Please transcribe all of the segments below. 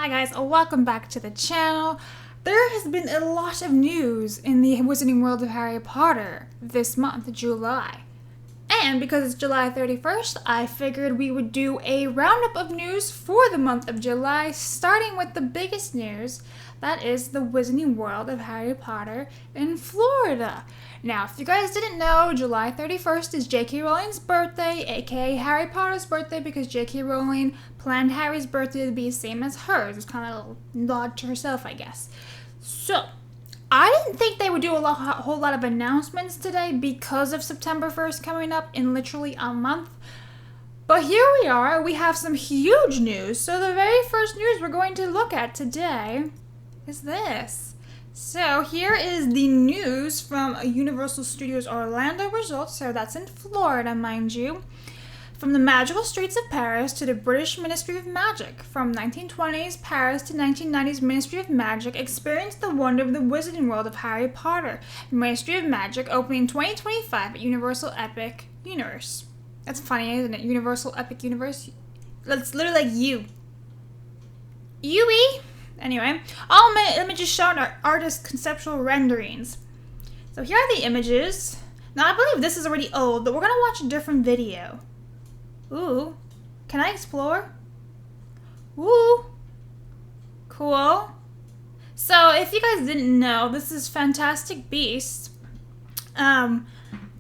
Hi guys, welcome back to the channel. There has been a lot of news in the Wizarding World of Harry Potter this month, July. And because it's July 31st, I figured we would do a roundup of news for the month of July, starting with the biggest news, that is the Wizarding World of Harry Potter in Florida. Now, if you guys didn't know, July 31st is JK Rowling's birthday, aka Harry Potter's birthday, because JK Rowling planned Harry's birthday to be the same as hers. It's kind of a nod to herself, I guess. So, I didn't think they would do a whole lot of announcements today because of September 1st coming up in literally a month. But here we are, we have some huge news. So the very first news we're going to look at today is this. So here is the news from Universal Studios Orlando Resort, so that's in Florida, mind you. From the magical streets of Paris to the British Ministry of Magic. From 1920s Paris to 1990s Ministry of Magic, experience the wonder of the Wizarding World of Harry Potter. Ministry of Magic opening 2025 at Universal Epic Universe. That's funny, isn't it? Universal Epic Universe. That's literally like you. UE? Anyway, all images shown are artist conceptual renderings. So here are the images. Now I believe this is already old, but we're gonna watch a different video. Ooh, can I explore? Ooh, cool. So if you guys didn't know, this is Fantastic Beasts and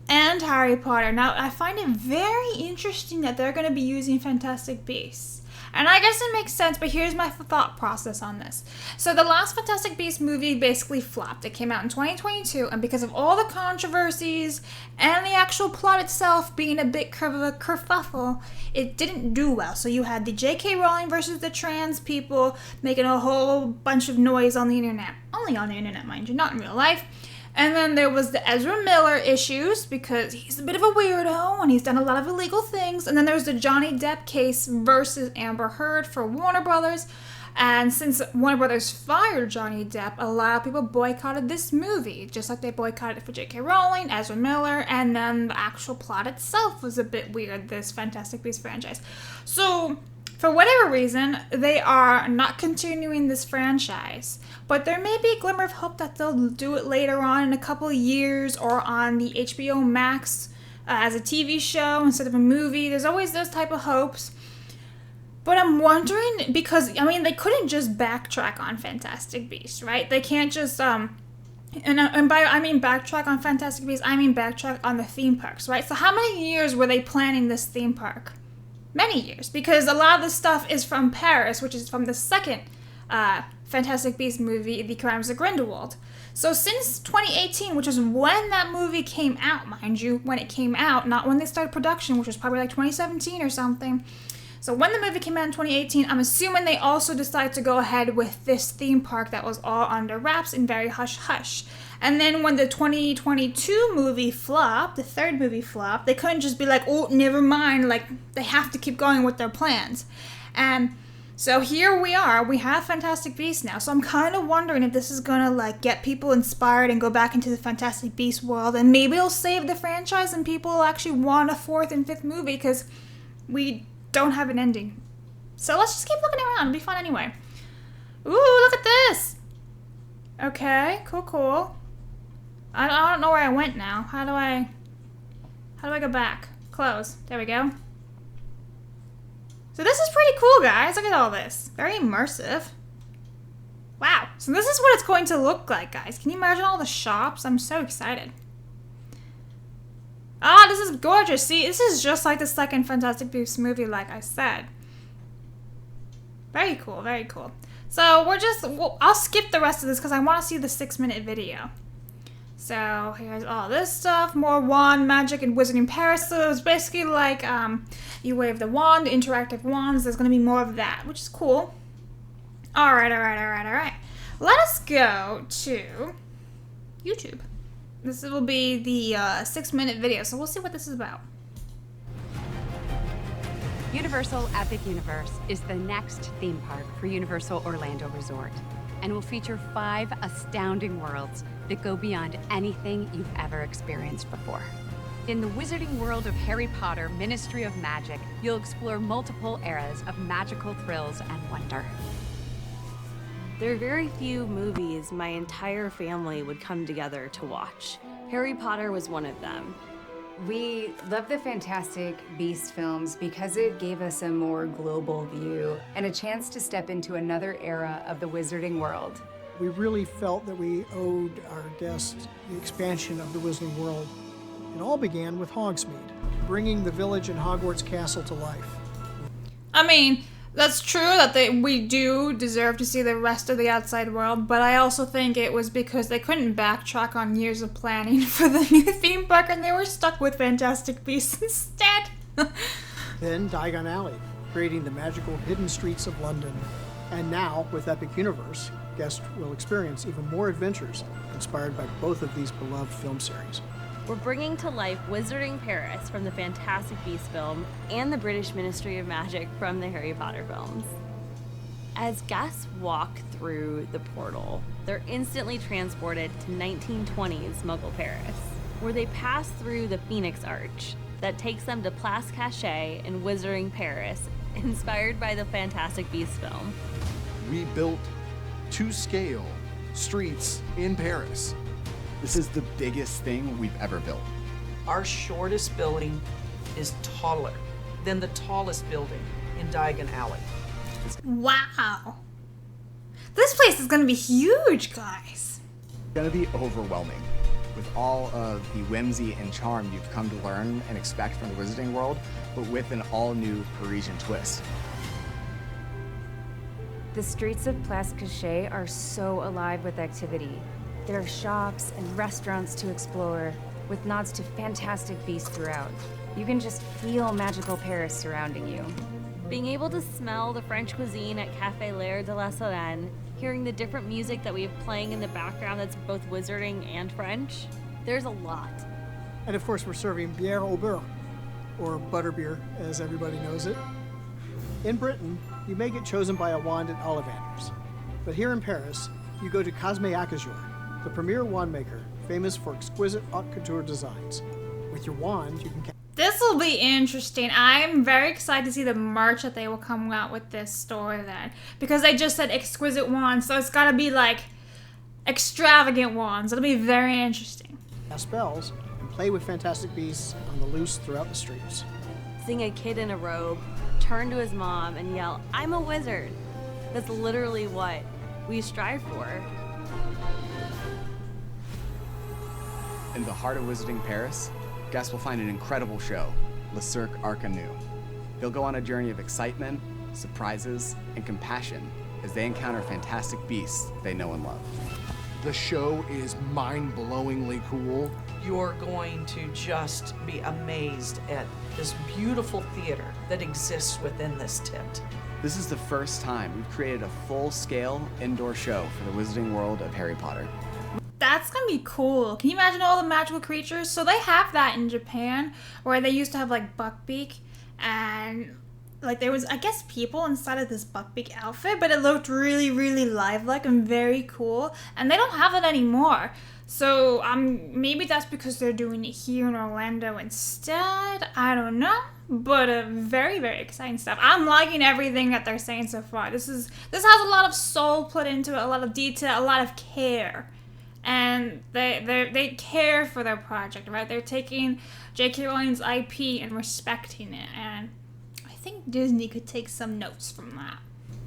Harry Potter. Now I find it very interesting that they're going to be using Fantastic Beasts. And I guess it makes sense, but here's my thought process on this. So the last Fantastic Beasts movie basically flopped. It came out in 2022, and because of all the controversies and the actual plot itself being a bit of a kerfuffle, it didn't do well. So you had the JK Rowling versus the trans people making a whole bunch of noise on the internet. Only on the internet, mind you, not in real life. And then there was the Ezra Miller issues because he's a bit of a weirdo and he's done a lot of illegal things. And then there's the Johnny Depp case versus Amber Heard for Warner Brothers. And since Warner Brothers fired Johnny Depp, a lot of people boycotted this movie, just like they boycotted it for J.K. Rowling, Ezra Miller, and then the actual plot itself was a bit weird, this Fantastic Beasts franchise. So, for whatever reason, they are not continuing this franchise. But there may be a glimmer of hope that they'll do it later on in a couple of years or on the HBO Max as a TV show instead of a movie. There's always those type of hopes. But I'm wondering, because, I mean, they couldn't just backtrack on Fantastic Beasts, right? They can't just, and by I mean backtrack on Fantastic Beasts, I mean backtrack on the theme parks, right? So how many years were they planning this theme park? Many years, because a lot of the stuff is from Paris, which is from the second Fantastic Beasts movie, The Crimes of Grindelwald. So since 2018, which is when that movie came out, mind you, when it came out, not when they started production, which was probably like 2017 or something. So when the movie came out in 2018, I'm assuming they also decided to go ahead with this theme park that was all under wraps and very hush-hush. And then when the 2022 movie flopped, the third movie flopped, they couldn't just be like, oh, never mind, like, they have to keep going with their plans. And so here we are, we have Fantastic Beasts now, so I'm kind of wondering if this is gonna, like, get people inspired and go back into the Fantastic Beasts world, and maybe it'll save the franchise and people will actually want a fourth and fifth movie, because we don't have an ending. So let's just keep looking around, it'll be fun anyway. Ooh, look at this! Okay, cool. I don't know where I went now. How do I go back? Close. There we go. So this is pretty cool, guys. Look at all this. Very immersive. Wow. So this is what it's going to look like, guys. Can you imagine all the shops? I'm so excited. Ah, this is gorgeous. See, this is just like the second Fantastic Beasts movie, like I said. Very cool, very cool. So I'll skip the rest of this because I want to see the 6-minute video. So here's all this stuff, more wand magic and wizarding Paris. So it's basically like you wave the wand, interactive wands. There's going to be more of that, which is cool. All right. Let us go to YouTube. This will be the 6-minute video, so we'll see what this is about. Universal Epic Universe is the next theme park for Universal Orlando Resort and will feature 5 astounding worlds that go beyond anything you've ever experienced before. In the Wizarding World of Harry Potter Ministry of Magic, you'll explore multiple eras of magical thrills and wonder. There are very few movies my entire family would come together to watch. Harry Potter was one of them. We love the Fantastic Beasts films because it gave us a more global view and a chance to step into another era of the wizarding world. We really felt that we owed our guests the expansion of the Wizarding World. It all began with Hogsmeade, bringing the village and Hogwarts Castle to life. I mean, that's true that we do deserve to see the rest of the outside world, but I also think it was because they couldn't backtrack on years of planning for the new theme park and they were stuck with Fantastic Beasts instead. Then Diagon Alley, creating the magical hidden streets of London. And now, with Epic Universe, guests will experience even more adventures inspired by both of these beloved film series. We're bringing to life Wizarding Paris from the Fantastic Beasts film and the British Ministry of Magic from the Harry Potter films. As guests walk through the portal, they're instantly transported to 1920s Muggle Paris, where they pass through the Phoenix Arch that takes them to Place Cachet in Wizarding Paris, inspired by the Fantastic Beasts film. We built to scale streets in Paris. This is the biggest thing we've ever built. Our shortest building is taller than the tallest building in Diagon Alley. Wow. This place is gonna be huge, guys. It's gonna be overwhelming with all of the whimsy and charm you've come to learn and expect from the Wizarding World, but with an all-new Parisian twist. The streets of Place Cachet are so alive with activity. There are shops and restaurants to explore, with nods to Fantastic Beasts throughout. You can just feel magical Paris surrounding you. Being able to smell the French cuisine at Café L'air de la Solène, hearing the different music that we have playing in the background that's both wizarding and French, there's a lot. And of course, we're serving bière au beurre, or butterbeer, as everybody knows it. In Britain, you may get chosen by a wand at Ollivander's. But here in Paris, you go to Cosme Acajou, the premier wand maker, famous for exquisite haute couture designs. With your wand, you can... This will be interesting. I'm very excited to see the merch that they will come out with this store then. Because they just said exquisite wands, so it's gotta be like extravagant wands. It'll be very interesting. Cast spells and play with Fantastic Beasts on the loose throughout the streets. Seeing a kid in a robe turn to his mom and yell, "I'm a wizard." That's literally what we strive for. In the heart of Wizarding Paris, guests will find an incredible show, Le Cirque Arcanu. They'll go on a journey of excitement, surprises, and compassion as they encounter fantastic beasts they know and love. The show is mind-blowingly cool. You're going to just be amazed at this beautiful theater that exists within this tent. This is the first time we've created a full-scale indoor show for the Wizarding World of Harry Potter. That's gonna be cool. Can you imagine all the magical creatures? So they have that in Japan, where they used to have like Buckbeak, and like there was, I guess, people inside of this Buckbeak outfit, but it looked really, really lifelike and very cool. And they don't have it anymore. So maybe that's because they're doing it here in Orlando instead. I don't know. But very, very exciting stuff. I'm liking everything that they're saying so far. This has a lot of soul put into it, a lot of detail, a lot of care. And they care for their project, right? They're taking J.K. Rowling's IP and respecting it. And I think Disney could take some notes from that.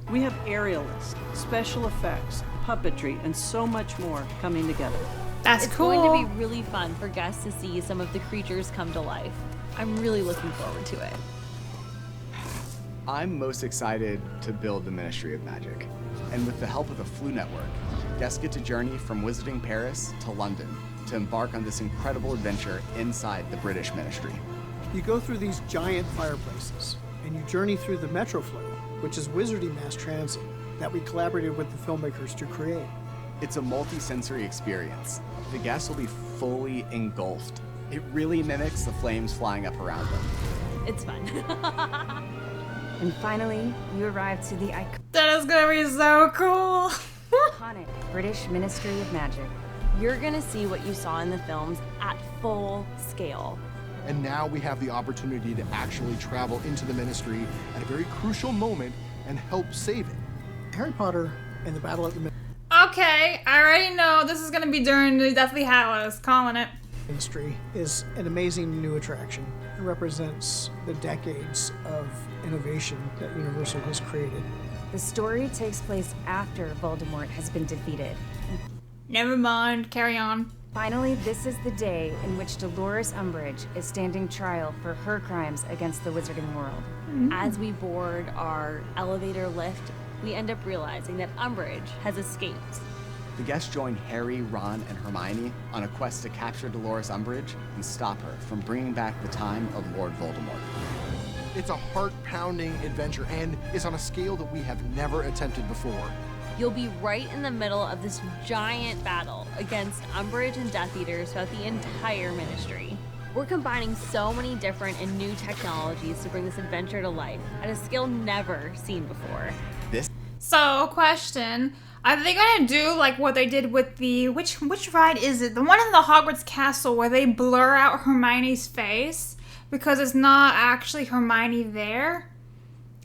We have aerialists, special effects, puppetry, and so much more coming together. That's It's cool. going to be really fun for guests to see some of the creatures come to life. I'm really looking forward to it. I'm most excited to build the Ministry of Magic. And with the help of the Flu Network, guests get to journey from Wizarding Paris to London to embark on this incredible adventure inside the British Ministry. You go through these giant fireplaces, and you journey through the Metroflow, which is Wizarding Mass Transit, that we collaborated with the filmmakers to create. It's a multi-sensory experience. The guests will be fully engulfed. It really mimics the flames flying up around them. It's fun. And finally, you arrive to the That is gonna be so cool. iconic British Ministry of Magic. You're gonna see what you saw in the films at full scale. And now we have the opportunity to actually travel into the Ministry at a very crucial moment and help save it. Harry Potter and the battle at the Okay, I already know this is gonna be during the Deathly Hallows. Calling it. Ministry is an amazing new attraction. It represents the decades of innovation that Universal has created. The story takes place after Voldemort has been defeated. Never mind, carry on. Finally, this is the day in which Dolores Umbridge is standing trial for her crimes against the wizarding world. As we board our elevator lift, we end up realizing that Umbridge has escaped. The guests join Harry, Ron, and Hermione on a quest to capture Dolores Umbridge and stop her from bringing back the time of Lord Voldemort. It's a heart-pounding adventure, and it's on a scale that we have never attempted before. You'll be right in the middle of this giant battle against Umbridge and Death Eaters throughout the entire Ministry. We're combining so many different and new technologies to bring this adventure to life at a scale never seen before. So, question. Are they gonna do like what they did with the which ride is it? The one in the Hogwarts Castle where they blur out Hermione's face because it's not actually Hermione there?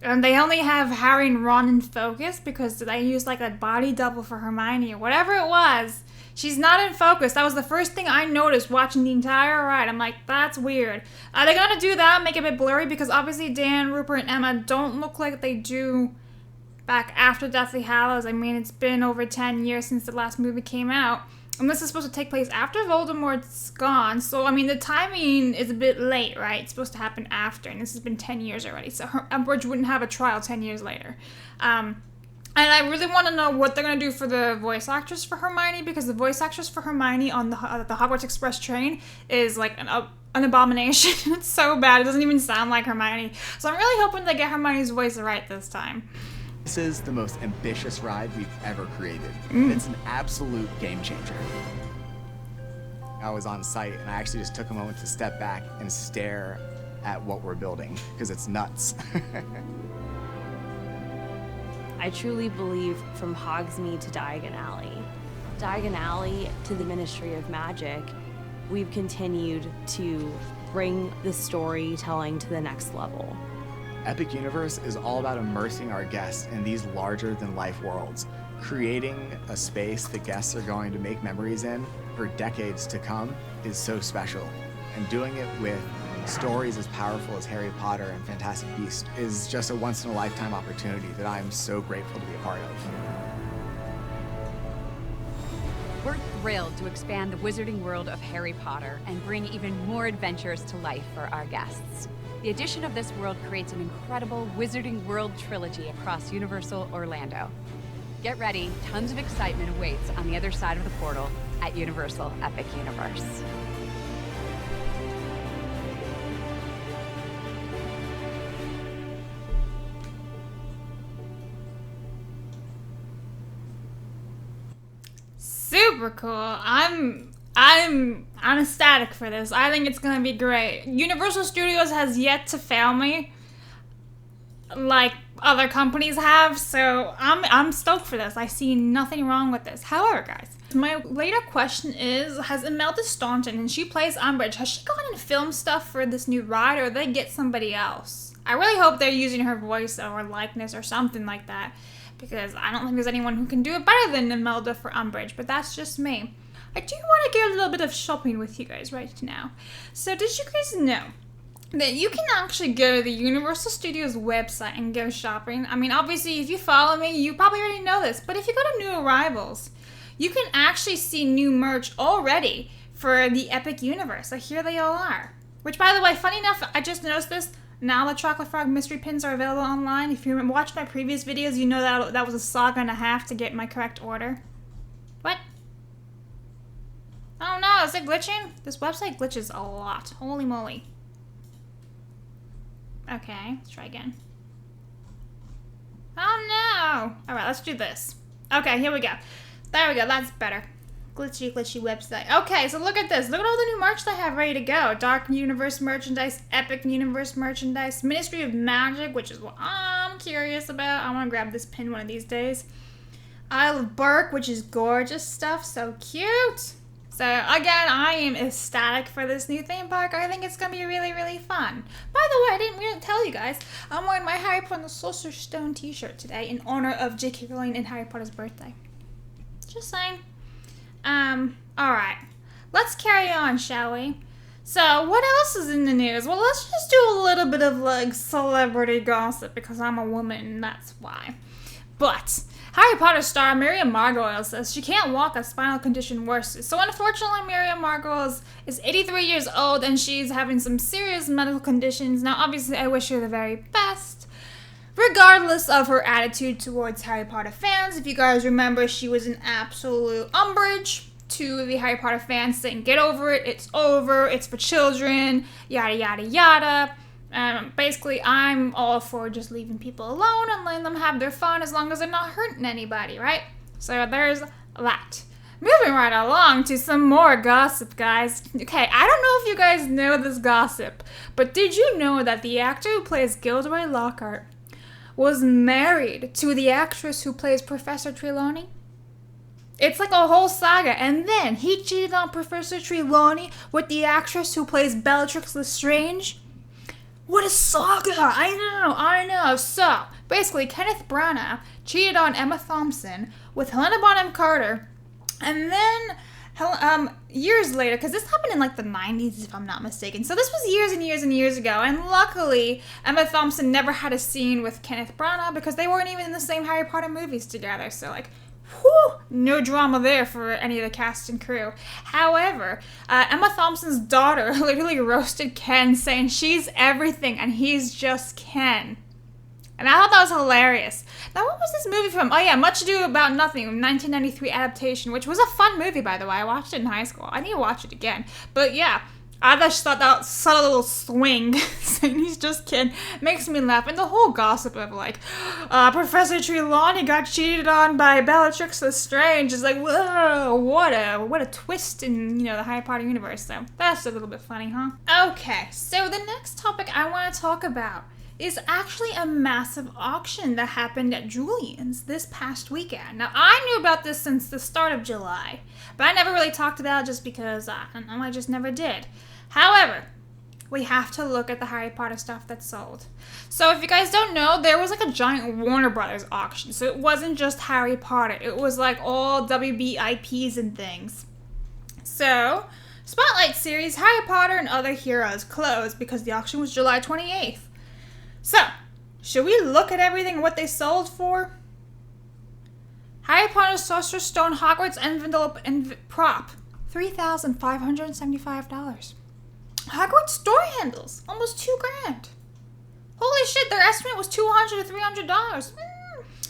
And they only have Harry and Ron in focus because they used like a body double for Hermione or whatever it was. She's not in focus. That was the first thing I noticed watching the entire ride. I'm like, that's weird. Are they gonna do that, make it a bit blurry? Because obviously Dan, Rupert, and Emma don't look like they do back after Deathly Hallows. I mean, it's been over 10 years since the last movie came out. And this is supposed to take place after Voldemort's gone. So, I mean, the timing is a bit late, right? It's supposed to happen after. And this has been 10 years already. So Umbridge wouldn't have a trial 10 years later. And I really want to know what they're going to do for the voice actress for Hermione. Because the voice actress for Hermione on the Hogwarts Express train is like an abomination. It's so bad. It doesn't even sound like Hermione. So I'm really hoping they get Hermione's voice right this time. This is the most ambitious ride we've ever created. It's an absolute game changer. I was on site and I actually just took a moment to step back and stare at what we're building because it's nuts. I truly believe from Hogsmeade to Diagon Alley to the Ministry of Magic, we've continued to bring the storytelling to the next level. Epic Universe is all about immersing our guests in these larger-than-life worlds, creating a space that guests are going to make memories in for decades to come is so special. And doing it with stories as powerful as Harry Potter and Fantastic Beasts is just a once-in-a-lifetime opportunity that I'm so grateful to be a part of. We're thrilled to expand the wizarding world of Harry Potter and bring even more adventures to life for our guests. The addition of this world creates an incredible Wizarding World trilogy across Universal Orlando. Get ready, tons of excitement awaits on the other side of the portal at Universal Epic Universe. Super cool. I'm ecstatic for this. I think it's gonna be great. Universal Studios has yet to fail me like other companies have, so I'm stoked for this. I see nothing wrong with this. However, guys, my later question is, has Imelda Staunton, and she plays Umbridge, has she gone and filmed stuff for this new ride, or they get somebody else? I really hope they're using her voice or likeness or something like that, because I don't think there's anyone who can do it better than Imelda for Umbridge, but that's just me. I do want to get a little bit of shopping with you guys right now. So did you guys know that you can actually go to the Universal Studios website and go shopping? I mean, obviously, if you follow me, you probably already know this, but if you go to New Arrivals, you can actually see new merch already for the Epic Universe. So here they all are. Which, by the way, funny enough, I just noticed this. Now the Chocolate Frog mystery pins are available online. If you watched my previous videos, you know that was a saga and a half to get my correct order. What? Oh no, is it glitching? This website glitches a lot. Holy moly. Okay, let's try again. Oh no! Alright, let's do this. Okay, here we go. There we go, that's better. Glitchy website. Okay, so look at this. Look at all the new merch they have ready to go. Dark Universe merchandise, Epic Universe merchandise, Ministry of Magic, which is what I'm curious about. I want to grab this pin one of these days. Isle of Burke, which is gorgeous stuff. So cute. So again, I am ecstatic for this new theme park. I think it's gonna be really, really fun. By the way, I didn't really tell you guys, I'm wearing my Harry Potter and the Sorcerer's Stone t-shirt today in honor of JKR and Harry Potter's birthday. Just saying. Alright. Let's carry on, shall we? So, what else is in the news? Well, let's just do a little bit of, like, celebrity gossip, because I'm a woman, and that's why. But Harry Potter star Miriam Margolyes says she can't walk as spinal condition worsens. So unfortunately, Miriam Margolyes is 83 years old and she's having some serious medical conditions. Now, obviously, I wish her the very best, regardless of her attitude towards Harry Potter fans. If you guys remember, she was an absolute umbrage to the Harry Potter fans, saying, get over it, it's over, it's for children, yada, yada, yada. Basically, I'm all for just leaving people alone and letting them have their fun as long as they're not hurting anybody, right? So there's that. Moving right along to some more gossip, guys. Okay, I don't know if you guys know this gossip, but did you know that the actor who plays Gilderoy Lockhart was married to the actress who plays Professor Trelawney? It's like a whole saga, and then he cheated on Professor Trelawney with the actress who plays Bellatrix Lestrange. What a saga! I know. So, basically, Kenneth Branagh cheated on Emma Thompson with Helena Bonham Carter, and then years later, because this happened in like the 90s, if I'm not mistaken. So this was years and years and years ago, and luckily, Emma Thompson never had a scene with Kenneth Branagh because they weren't even in the same Harry Potter movies together. So, like, whew, no drama there for any of the cast and crew. However, Emma Thompson's daughter literally roasted Ken, saying she's everything and he's just Ken. And I thought that was hilarious. Now, what was this movie from? Oh yeah, Much Ado About Nothing, 1993 adaptation, which was a fun movie, by the way. I watched it in high school. I need to watch it again. But yeah, I just thought that subtle little swing, saying he's just Ken, makes me laugh. And the whole gossip of, like, Professor Trelawney got cheated on by Bellatrix Lestrange is like, whoa, what a twist in, the Harry Potter universe. So that's a little bit funny, huh? Okay, so the next topic I want to talk about is actually a massive auction that happened at Julian's this past weekend. Now, I knew about this since the start of July, but I never really talked about it just because, I just never did. However, we have to look at the Harry Potter stuff that's sold. So if you guys don't know, there was like a giant Warner Brothers auction. So it wasn't just Harry Potter. It was like all WB IPs and things. So, Spotlight series, Harry Potter and Other Heroes closed because the auction was July 28th. So, should we look at everything and what they sold for? Harry Potter Sorcerer's Stone Hogwarts envelope and prop, $3,575. Hogwarts door handles, almost $2,000. Holy shit, their estimate was $200 to $300.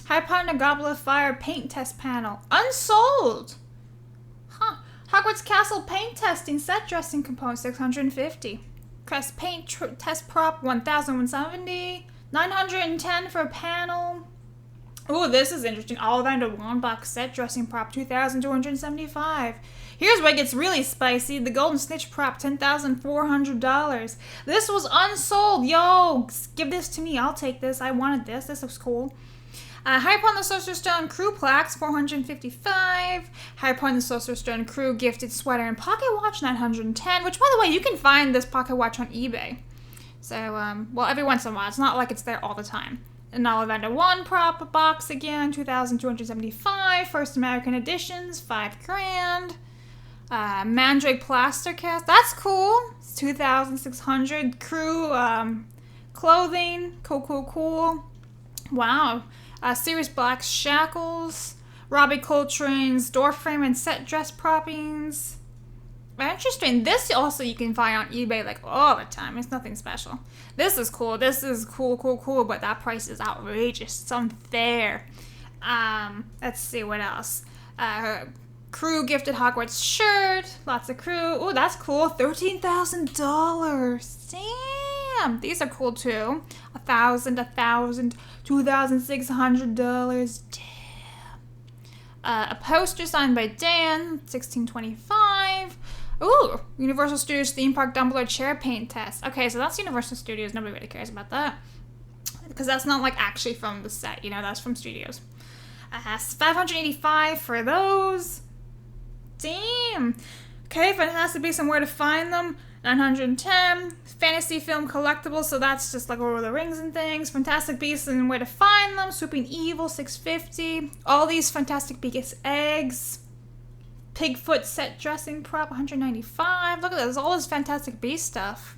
Harry Potter and the Goblet of Fire paint test panel, unsold. Hogwarts Castle paint testing set dressing component, $650. Crest paint test prop, $1,170. $910 for a panel. Ooh, this is interesting. Ollivander wand box set dressing prop, $2,275. Here's where it gets really spicy. The Golden Snitch prop, $10,400. This was unsold. Yo, give this to me. I'll take this. I wanted this. This looks cool. Harry Potter and the Sorcerer's Stone crew plaques, $455. Harry Potter and the Sorcerer's Stone crew gifted sweater and pocket watch, $910. Which, by the way, you can find this pocket watch on eBay. So, well, every once in a while. It's not like it's there all the time. An Ollivander 1 prop box again, $2,275. First American editions, $5,000. Mandrake plaster cast, that's cool. It's $2,600. Crew clothing, cool. Wow. Sirius Black's shackles, Robbie Coltrane's door frame and set dress proppings. Interesting. This also you can find on eBay like all the time. It's nothing special. This is cool. This is cool. But that price is outrageous. It's unfair. Let's see what else. Crew gifted Hogwarts shirt. Lots of crew. Oh, that's cool. $13,000. Damn. These are cool too. $1,000, $2,600. Damn. A poster signed by Dan. $1,625. Ooh, Universal Studios theme park Dumbledore chair paint test. Okay, so that's Universal Studios. Nobody really cares about that. Because that's not like actually from the set, that's from studios. $585 for those. Damn. Okay, Fantastic Beasts and Where to Find Them, 910. Fantasy Film Collectibles, so that's just like Lord of the Rings and things. Fantastic Beasts and Where to Find Them, Swooping Evil, 650. All these Fantastic Beasts eggs. Pigfoot set dressing prop, 195. Look at this, all this Fantastic Beast stuff.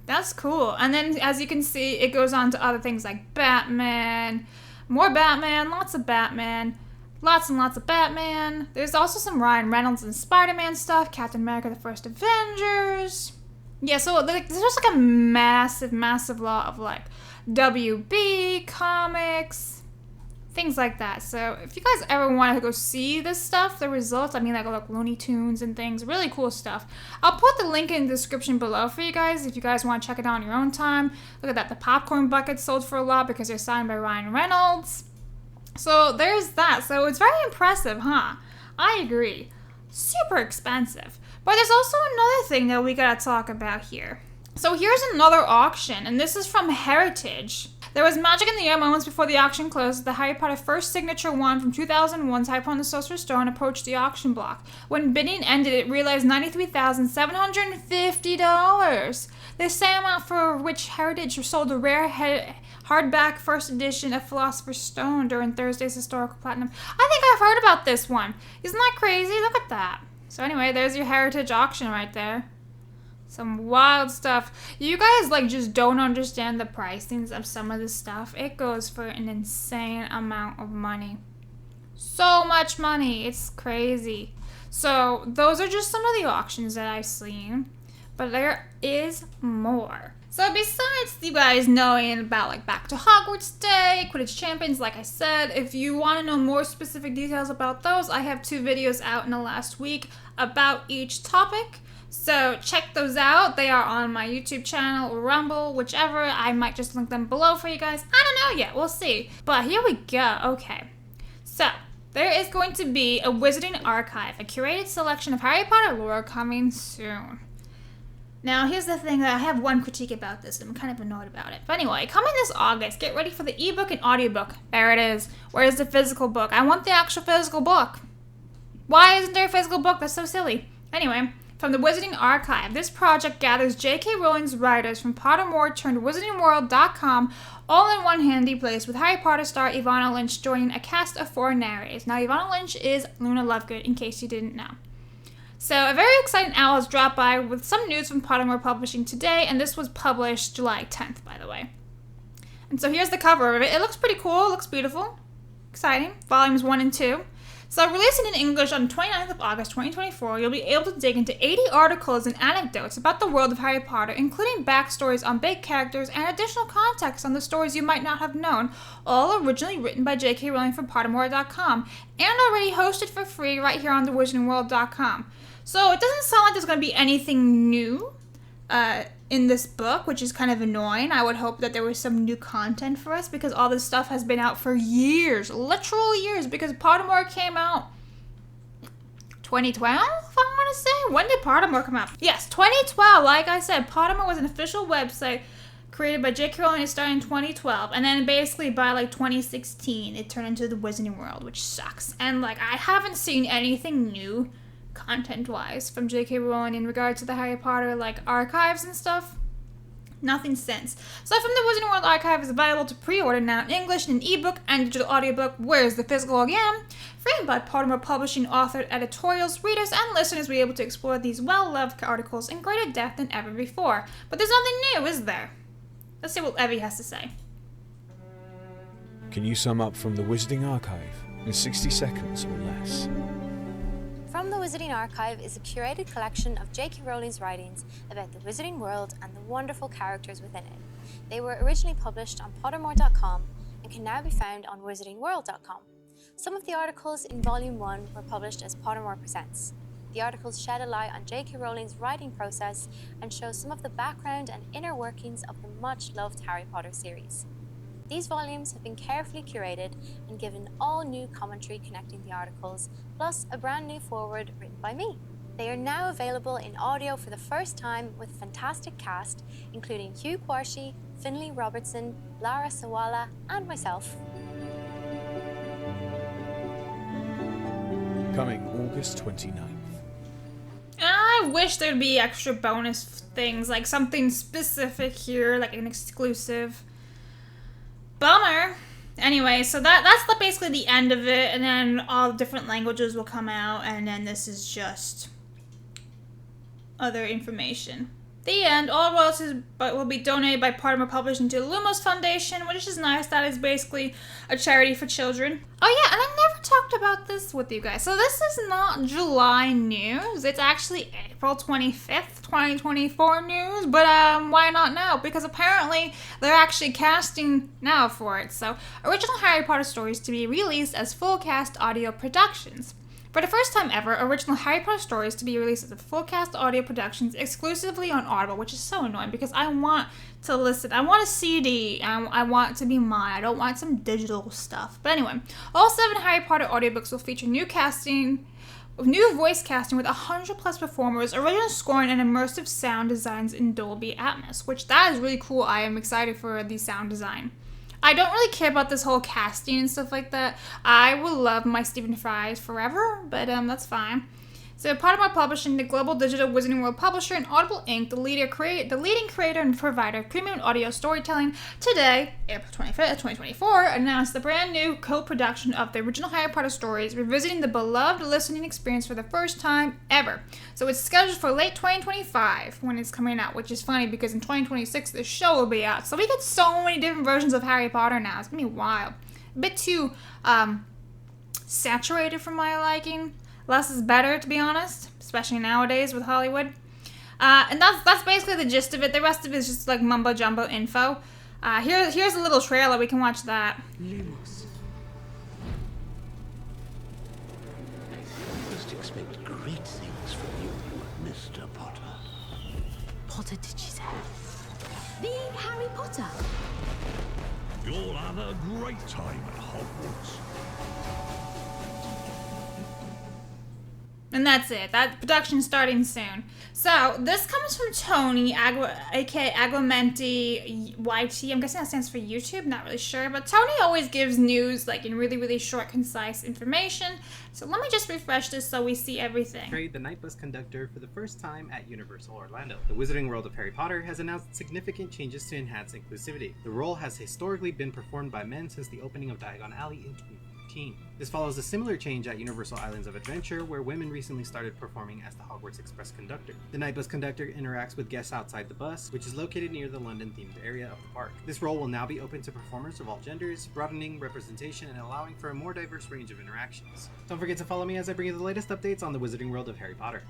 That's cool. And then, as you can see, it goes on to other things like Batman, more Batman, lots of Batman, lots and lots of Batman. There's also some Ryan Reynolds and Spider-Man stuff, Captain America, the First Avengers. Yeah, so there's just like a massive lot of like WB, comics, things like that. So if you guys ever want to go see this stuff, the results, I mean like Looney Tunes and things, really cool stuff. I'll put the link in the description below for you guys if you guys want to check it out on your own time. Look at that, the popcorn buckets sold for a lot because they're signed by Ryan Reynolds. So there's that. So it's very impressive, huh? I agree. Super expensive. But there's also another thing that we gotta talk about here. So here's another auction, and this is from Heritage. There was magic in the air moments before the auction closed. The Harry Potter first signature wand from 2001's Harry Potter and the Sorcerer's Stone approached the auction block. When bidding ended, it realized $93,750. The same amount for which Heritage sold a rare hardback first edition of Philosopher's Stone during Thursday's Historical Platinum. I think I've heard about this one. Isn't that crazy? Look at that. So anyway, there's your Heritage auction right there. Some wild stuff. You guys like just don't understand the pricings of some of this stuff. It goes for an insane amount of money. So much money. It's crazy. So those are just some of the auctions that I've seen. But there is more. So besides you guys knowing about like Back to Hogwarts Day, Quidditch Champions, like I said, if you want to know more specific details about those, I have 2 videos out in the last week about each topic. So check those out. They are on my YouTube channel or Rumble, whichever. I might just link them below for you guys. I don't know yet. We'll see. But here we go. Okay. So there is going to be a Wizarding Archive, a curated selection of Harry Potter lore coming soon. Now, here's the thing, that I have one critique about this, and I'm kind of annoyed about it. But anyway, coming this August, get ready for the ebook and audiobook. There it is. Where's the physical book? I want the actual physical book. Why isn't there a physical book? That's so silly. Anyway, from the Wizarding Archive, this project gathers J.K. Rowling's writers from Pottermore turned WizardingWorld.com all in one handy place, with Harry Potter star Ivana Lynch joining a cast of 4 narrators. Now, Ivana Lynch is Luna Lovegood, in case you didn't know. So, a very exciting owl has dropped by with some news from Pottermore Publishing today, and this was published July 10th, by the way. And so here's the cover of it. It looks pretty cool, it looks beautiful, exciting. Volumes 1 and 2. So, releasing in English on 29th of August 2024, you'll be able to dig into 80 articles and anecdotes about the world of Harry Potter, including backstories on big characters and additional context on the stories you might not have known, all originally written by J.K. Rowling for Pottermore.com, and already hosted for free right here on the WizardingWorld.com. So it doesn't sound like there's going to be anything new in this book, which is kind of annoying. I would hope that there was some new content for us because all this stuff has been out for years, literal years, because Pottermore came out 2012, if I want to say. When did Pottermore come out? Yes, 2012. Like I said, Pottermore was an official website created by J.K. Rowling. It started in 2012, and then basically by like 2016, it turned into the Wizarding World, which sucks. And like I haven't seen anything new content-wise from J.K. Rowling in regard to the Harry Potter like archives and stuff. Nothing since. So from the Wizarding World Archive is available to pre-order now in English, in an ebook and digital audiobook. Where's the physical again? Framed by Pottermore Publishing authored editorials, readers and listeners will be able to explore these well-loved articles in greater depth than ever before. But there's nothing new, is there? Let's see what Evie has to say. Can you sum up from the Wizarding Archive in 60 seconds or less? From the Wizarding Archive is a curated collection of J.K. Rowling's writings about the Wizarding World and the wonderful characters within it. They were originally published on Pottermore.com and can now be found on WizardingWorld.com. Some of the articles in Volume 1 were published as Pottermore Presents. The articles shed a light on J.K. Rowling's writing process and show some of the background and inner workings of the much-loved Harry Potter series. These volumes have been carefully curated and given all new commentary connecting the articles, plus a brand new foreword written by me. They are now available in audio for the first time with a fantastic cast, including Hugh Quarshie, Finlay Robertson, Lara Sawala, and myself. Coming August 29th. kind of wish there'd be extra bonus things, like something specific here, like an exclusive. Bummer. Anyway, so that's basically the end of it, and then all different languages will come out, and then this is just other information. The end. All royalties will be donated by Pottermore Publishing to the Lumos Foundation, which is nice. That is basically a charity for children. Oh yeah, and I never talked about this with you guys. So this is not July news. It's actually April 25th, 2024 news. But why not now? Because apparently they're actually casting now for it. So original Harry Potter stories to be released as full cast audio productions. For the first time ever, original Harry Potter stories to be released as a full cast audio productions exclusively on Audible, which is so annoying because I want to listen. I want a CD, and I want it to be mine. I don't want some digital stuff. But anyway, all 7 Harry Potter audiobooks will feature new voice casting with 100 plus performers, original scoring, and immersive sound designs in Dolby Atmos, which that is really cool. I am excited for the sound design. I don't really care about this whole casting and stuff like that. I will love my Stephen Fries forever, but that's fine. So Pottermore Publishing, the global digital Wizarding World publisher, and Audible Inc., the leading creator and provider of premium audio storytelling, today, April 25th, 2024, announced the brand new co-production of the original Harry Potter stories, revisiting the beloved listening experience for the first time ever. So it's scheduled for late 2025 when it's coming out, which is funny because in 2026 the show will be out. So we get so many different versions of Harry Potter now. It's gonna be wild. A bit too saturated for my liking. Less is better, to be honest, especially nowadays with Hollywood. And that's basically the gist of it. The rest of it is just like mumbo jumbo info. Here's a little trailer. We can watch that. Lumos. I must expect great things from you, Mr. Potter. Potter, did she say? The Harry Potter. You'll have a great time at Hogwarts. And that's it. That production's starting soon. So, this comes from Tony, aka Aguamenti YT. I'm guessing that stands for YouTube, not really sure. But Tony always gives news like in really, really short, concise information. So let me just refresh this so we see everything. The night bus conductor for the first time at Universal Orlando. The Wizarding World of Harry Potter has announced significant changes to enhance inclusivity. The role has historically been performed by men since the opening of Diagon Alley in 2015. This follows a similar change at Universal Islands of Adventure, where women recently started performing as the Hogwarts Express conductor. The night bus conductor interacts with guests outside the bus, which is located near the London-themed area of the park. This role will now be open to performers of all genders, broadening representation and allowing for a more diverse range of interactions. Don't forget to follow me as I bring you the latest updates on the Wizarding World of Harry Potter.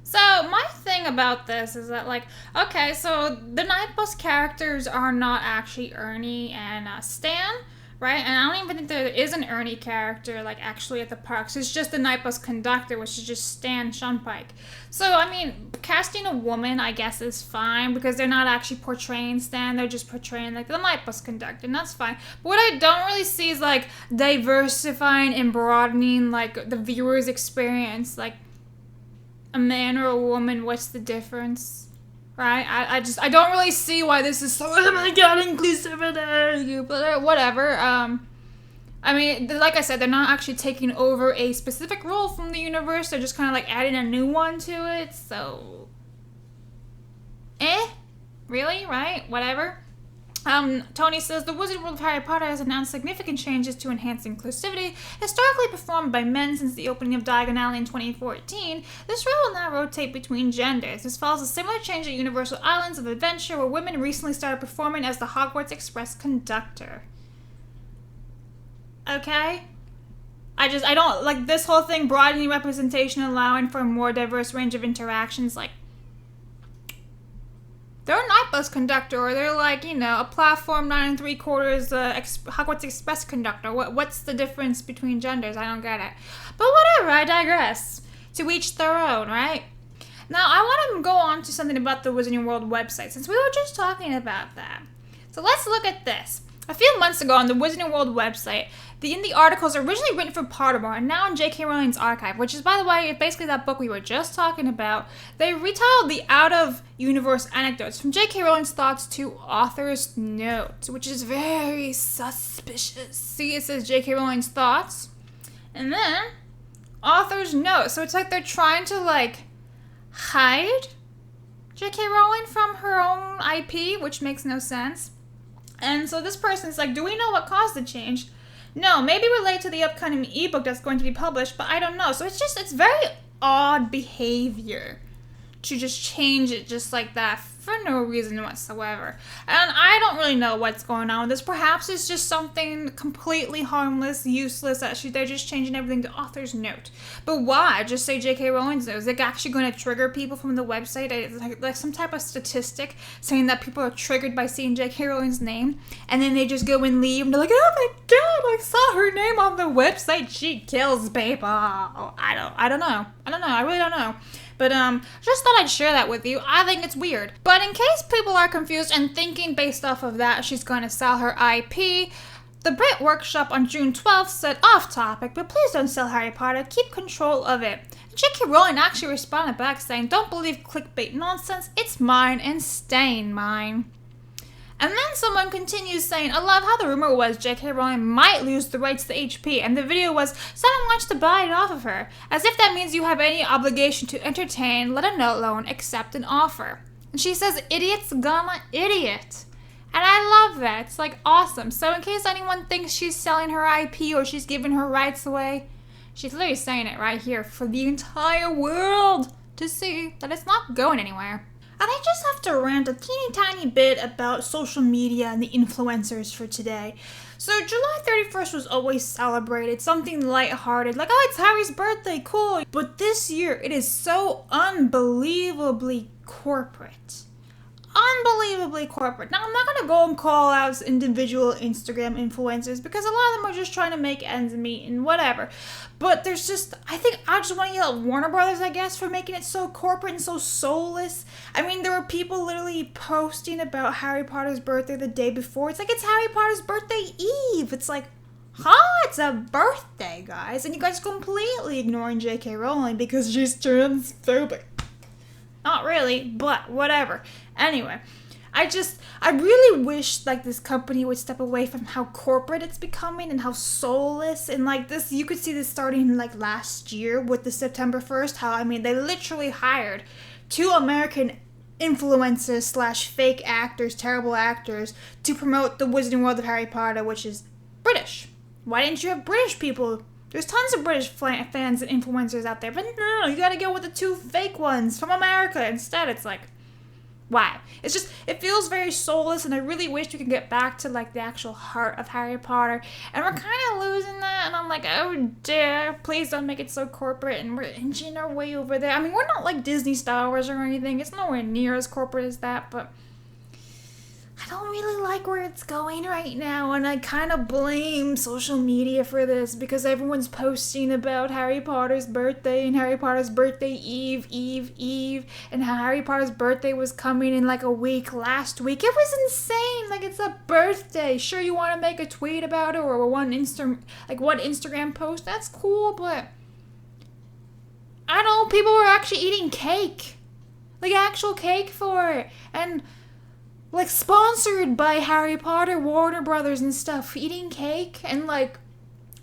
So, my thing about this is that, like, okay, so the night bus characters are not actually Ernie and Stan, right? And I don't even think there is an Ernie character, like, actually at the parks. It's just the night bus conductor, which is just Stan Shunpike. So, I mean, casting a woman, I guess, is fine, because they're not actually portraying Stan. They're just portraying, like, the night bus conductor, and that's fine. But what I don't really see is, like, diversifying and broadening, like, the viewer's experience. Like, a man or a woman, what's the difference? Right? I don't really see why this is so, oh my god, inclusivity, but whatever. I mean, like I said, they're not actually taking over a specific role from the universe, they're just kind of like adding a new one to it, so... Really? Right? Whatever. Tony says, the Wizarding World of Harry Potter has announced significant changes to enhance inclusivity. Historically performed by men since the opening of Diagon Alley in 2014, this role will now rotate between genders. This follows a similar change at Universal Islands of Adventure, where women recently started performing as the Hogwarts Express conductor. Okay? I don't, like, this whole thing, broadening representation, allowing for a more diverse range of interactions, like, they're a night bus conductor, or they're like, you know, a platform 9 3/4 Hogwarts Express conductor. What's the difference between genders? I don't get it. But whatever, I digress. To each their own, right? Now, I want to go on to something about the Wizarding World website, since we were just talking about that. So let's look at this. A few months ago on the Wizarding World website, in the articles originally written for Pottermore and now in J.K. Rowling's archive, which is, by the way, basically that book we were just talking about, they retitled the out-of-universe anecdotes from J.K. Rowling's thoughts to author's notes, which is very suspicious. See, it says J.K. Rowling's thoughts, and then author's notes. So it's like they're trying to, like, hide J.K. Rowling from her own IP, which makes no sense. And so this person's like, do we know what caused the change? No, maybe relate to the upcoming ebook that's going to be published, but I don't know. So it's very odd behavior to just change it just like that for no reason whatsoever. And I don't really know what's going on with this. Perhaps it's just something completely harmless, useless, that they're just changing everything to author's note. But why? Just say J.K. Rowling's note. Is it actually going to trigger people from the website? Like some type of statistic saying that people are triggered by seeing J.K. Rowling's name, and then they just go and leave, and they're like, oh my god, I saw her name on the website. She kills people. I don't know. I really don't know. But just thought I'd share that with you. I think it's weird. But in case people are confused and thinking based off of that she's going to sell her IP, the Brit Workshop on June 12th said, off topic, but please don't sell Harry Potter. Keep control of it. J.K. Rowling actually responded back saying, don't believe clickbait nonsense. It's mine and staying mine. And then someone continues saying, I love how the rumor was J.K. Rowling might lose the rights to HP, and the video was, someone wants to buy it off of her, as if that means you have any obligation to entertain, let alone accept an offer. And she says, idiot's gonna idiot. And I love that. It's like awesome. So in case anyone thinks she's selling her IP or she's giving her rights away, she's literally saying it right here for the entire world to see that it's not going anywhere. And I just have to rant a teeny tiny bit about social media and the influencers for today. So July 31st was always celebrated, something lighthearted, like, oh, it's Harry's birthday, cool. But this year, it is so unbelievably corporate. Unbelievably corporate. Now, I'm not going to go and call out individual Instagram influencers because a lot of them are just trying to make ends meet and whatever. But there's just, I think I just want to yell at Warner Brothers, I guess, for making it so corporate and so soulless. I mean, there were people literally posting about Harry Potter's birthday the day before. It's like, it's Harry Potter's birthday eve. It's like, it's a birthday, guys. And you guys completely ignoring J.K. Rowling because she's transphobic. Not really, but whatever. Anyway, I really wish like this company would step away from how corporate it's becoming and how soulless, and like this, you could see this starting like last year with the September 1st, how, I mean, they literally hired 2 American influencers / fake actors, terrible actors, to promote the Wizarding World of Harry Potter, which is British. Why didn't you have British people? There's tons of British fans and influencers out there, but no, you gotta go with the 2 fake ones from America instead. It's like, why? It's just, it feels very soulless, and I really wish we could get back to like the actual heart of Harry Potter, and we're kind of losing that, and I'm like, oh dear, please don't make it so corporate, and we're inching our way over there. I mean, we're not like Disney Star Wars or anything, it's nowhere near as corporate as that, but I don't really like where it's going right now, and I kind of blame social media for this because everyone's posting about Harry Potter's birthday and Harry Potter's birthday eve, and how Harry Potter's birthday was coming in like a week last week. It was insane. Like, it's a birthday. Sure, you want to make a tweet about it or one Instagram post. That's cool, but I don't know. People were actually eating cake, like actual cake for it, and like sponsored by Harry Potter, Warner Brothers and stuff, eating cake. And like,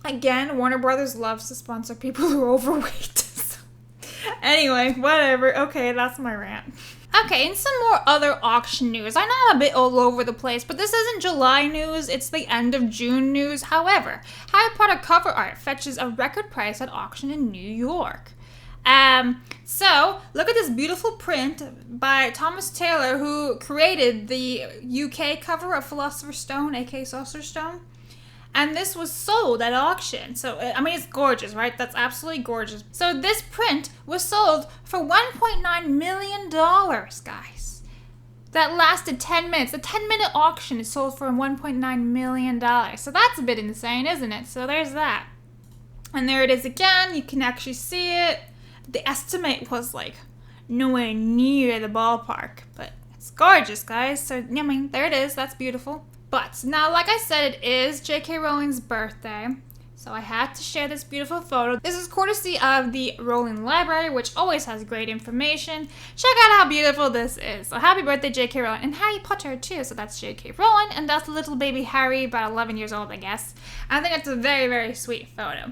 again, Warner Brothers loves to sponsor people who are overweight. So, anyway, whatever. Okay, that's my rant. Okay, and some more other auction news. I know I'm a bit all over the place, but this isn't July news, it's the end of June news. However, Harry Potter cover art fetches a record price at auction in New York. So, look at this beautiful print by Thomas Taylor, who created the UK cover of Philosopher's Stone, aka Sorcerer's Stone. And this was sold at auction. So, I mean, it's gorgeous, right? That's absolutely gorgeous. So, this print was sold for $1.9 million, guys. That lasted 10 minutes. A 10-minute auction is sold for $1.9 million. So, that's a bit insane, isn't it? So, there's that. And there it is again. You can actually see it. The estimate was like nowhere near the ballpark, but it's gorgeous, guys. So, I mean, there it is. That's beautiful. But now, like I said, it is J.K. Rowling's birthday, so I had to share this beautiful photo. This is courtesy of the Rowling Library, which always has great information. Check out how beautiful this is. So happy birthday, J.K. Rowling. And Harry Potter, too. So that's J.K. Rowling, and that's little baby Harry, about 11 years old, I guess. I think it's a very, very sweet photo.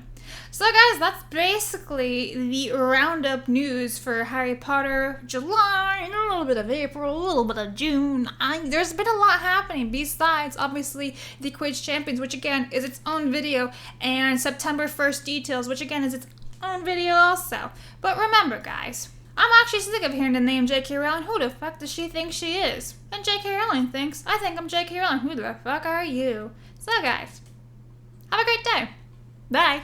So guys, that's basically the roundup news for Harry Potter July, and a little bit of April, a little bit of June. There's been a lot happening besides, obviously, the Quidditch Champions, which again is its own video, and September 1st details, which again is its own video also. But remember guys, I'm actually sick of hearing the name J.K. Rowling. Who the fuck does she think she is? And J.K. Rowling thinks, I think I'm J.K. Rowling. Who the fuck are you? So guys, have a great day. Bye.